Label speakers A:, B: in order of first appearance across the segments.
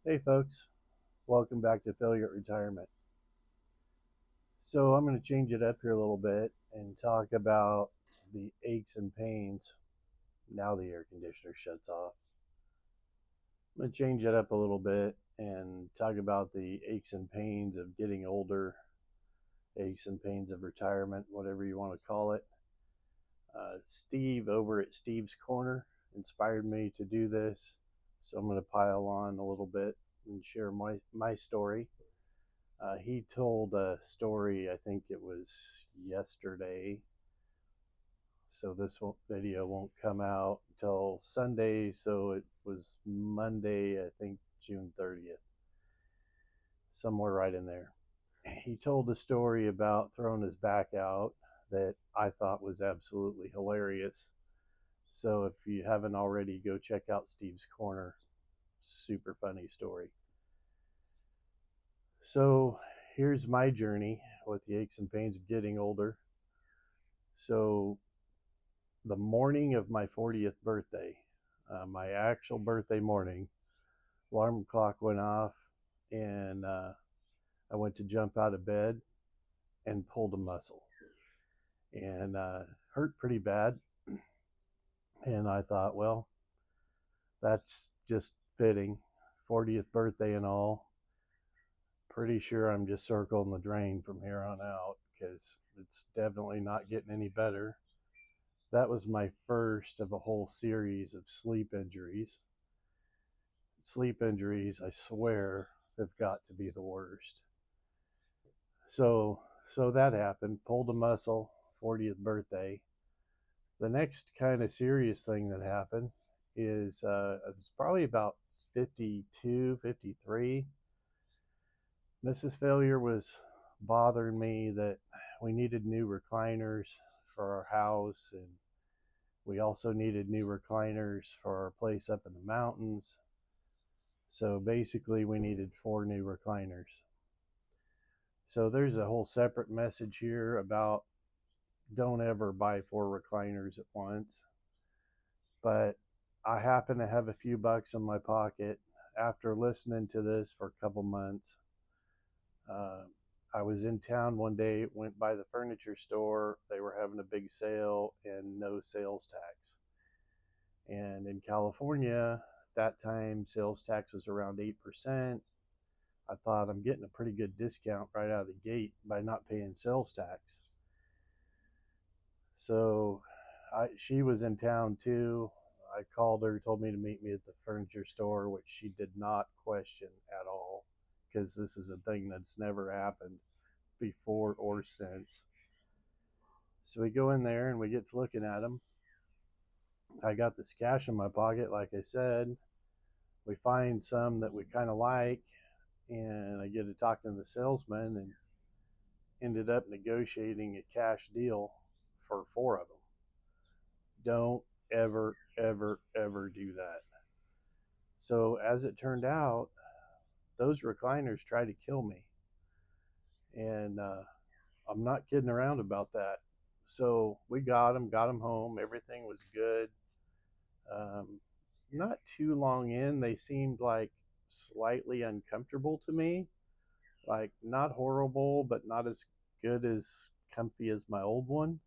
A: Hey folks, welcome back to Failure at Retirement. So I'm going to change it up here a little bit and talk about the aches and pains now the air conditioner shuts off. I'm going to change it up a little bit and talk about the aches and pains of getting older, aches and pains of retirement, whatever you want to call it. Steve over at Steve's Corner inspired me to do this, so I'm going to pile on a little bit and share my story. He told a story, I think it was yesterday, so this video won't come out until Sunday, so it was Monday, I think June 30th, somewhere right in there. He told a story about throwing his back out that I thought was absolutely hilarious. So if you haven't already, go check out Steve's Corner. Super funny story. So here's my journey with the aches and pains of getting older. So the morning of my 40th birthday, my actual birthday morning, alarm clock went off, and I went to jump out of bed and pulled a muscle, and hurt pretty bad. And I thought, well, that's just fitting. 40th birthday and all. Pretty sure I'm just circling the drain from here on out because it's definitely not getting any better. That was my first of a whole series of sleep injuries. Sleep injuries, I swear, have got to be the worst. So that happened. Pulled a muscle, 40th birthday. The next kind of serious thing that happened is it was probably about 52, 53. Mrs. Failure was bothering me that we needed new recliners for our house, and we also needed new recliners for our place up in the mountains. So basically, we needed 4 new recliners. So there's a whole separate message here about don't ever buy 4 recliners at once. But I happen to have a few bucks in my pocket after listening to this for a couple months. Uh, I was in town one day, went by the furniture store. They were having a big sale and no sales tax. And in California, at that time, sales tax was around 8%. I thought I'm getting a pretty good discount right out of the gate by not paying sales tax. So she was in town too. I called her, told me to meet me at the furniture store, which she did not question at all because this is a thing that's never happened before or since. So we go in there and we get to looking at them. I got this cash in my pocket, like I said. We find some that we kind of like, and I get to talking to the salesman and ended up negotiating a cash deal for 4 of them. Don't ever, ever, ever do that. So as it turned out, those recliners tried to kill me, and I'm not kidding around about that. So we got them home. Everything was good. Um, Not too long in, they seemed like slightly uncomfortable to me. Like not horrible, but not as good as comfy as my old one.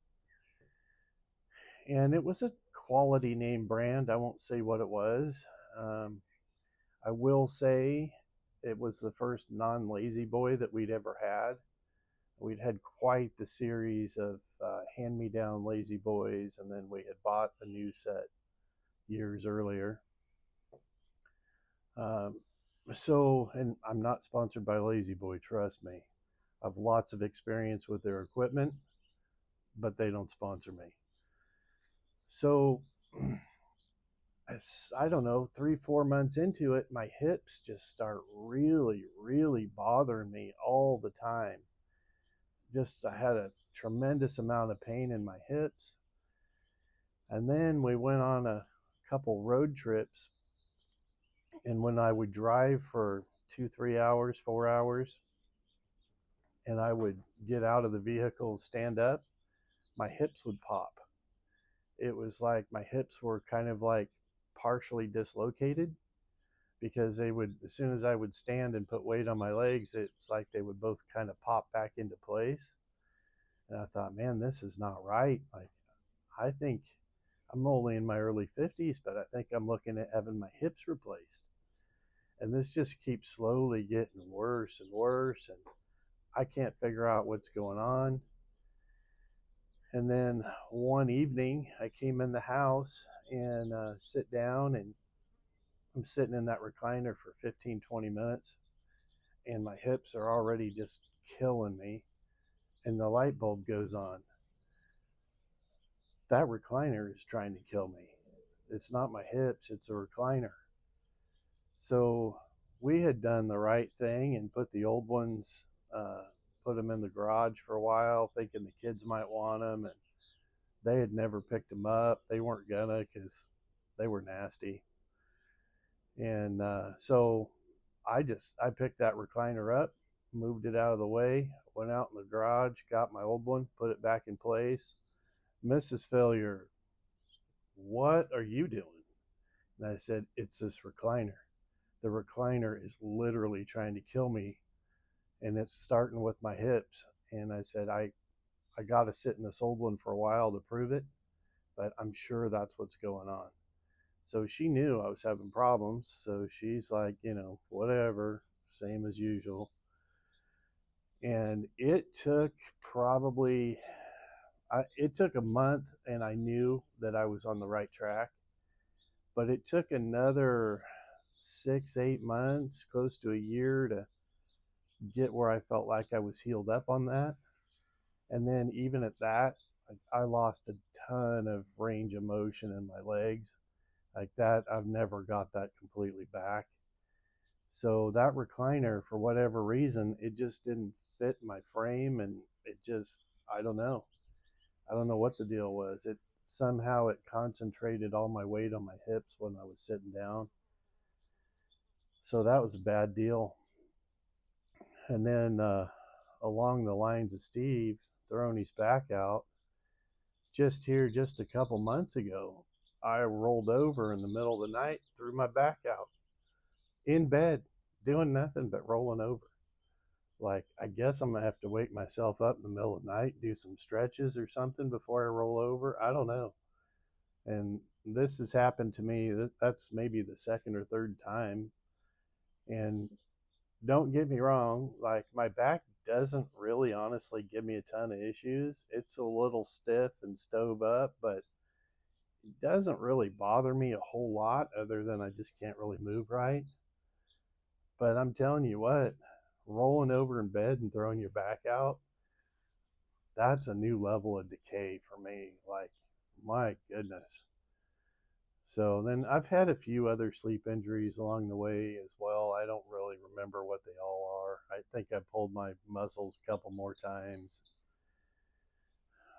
A: And it was a quality name brand. I won't say what it was. Um, I will say it was the first non Lazy Boy that we'd ever had. We'd had quite the series of hand me down Lazy Boys, and then we had bought a new set years earlier. Um, and I'm not sponsored by Lazy Boy, trust me. I've lots of experience with their equipment, but they don't sponsor me. So I don't know, 3, 4 months into it, my hips just start really, really bothering me all the time. Just, I had a tremendous amount of pain in my hips. And then we went on a couple road trips. And when I would drive for 2, 3 hours, 4 hours, and I would get out of the vehicle, stand up, my hips would pop. It was like my hips were kind of like partially dislocated. because they would, as soon as I would stand and put weight on my legs, it's like they would both kind of pop back into place. And I thought, man, this is not right. Like, I think I'm only in my early 50s, but I think I'm looking at having my hips replaced. And this just keeps slowly getting worse and worse. And I can't figure out what's going on. And then one evening, I came in the house and sit down, and I'm sitting in that recliner for 15, 20 minutes, and my hips are already just killing me. And the light bulb goes on. That recliner is trying to kill me. It's not my hips, it's a recliner. So we had done the right thing and put the old ones, put them in the garage for a while, thinking the kids might want them. And they had never picked them up. They weren't gonna, because they were nasty. And so I picked that recliner up, moved it out of the way, went out in the garage, got my old one, put it back in place. Mrs. Failure, what are you doing? And I said, it's this recliner. The recliner is literally trying to kill me, and it's starting with my hips. And I said, I got to sit in this old one for a while to prove it, but I'm sure that's what's going on. So she knew I was having problems. So she's like, whatever, same as usual. And it took it took a month, and I knew that I was on the right track. But it took another 6, 8 months, close to a year, to get where I felt like I was healed up on that. And then even at that, I lost a ton of range of motion in my legs. Like that, I've never got that completely back. So that recliner, for whatever reason, it just didn't fit my frame, and it just, I don't know. I don't know what the deal was. It somehow it concentrated all my weight on my hips when I was sitting down. So that was a bad deal. And then along the lines of Steve throwing his back out, just a couple months ago, I rolled over in the middle of the night, threw my back out in bed, doing nothing but rolling over. Like, I guess I'm gonna have to wake myself up in the middle of the night, do some stretches or something before I roll over. I don't know. And this has happened to me. That's maybe the second or third time. And don't get me wrong, like, my back doesn't really honestly give me a ton of issues. It's a little stiff and stove up, but it doesn't really bother me a whole lot, other than I just can't really move right. But I'm telling you what, rolling over in bed and throwing your back out, that's a new level of decay for me. Like, my goodness. So then I've had a few other sleep injuries along the way as well. I don't really remember what they all are. I think I pulled my muscles a couple more times.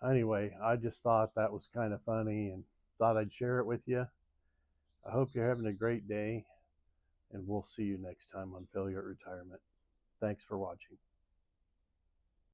A: Anyway, I just thought that was kind of funny and thought I'd share it with you. I hope you're having a great day, and we'll see you next time on Failure at Retirement. Thanks for watching.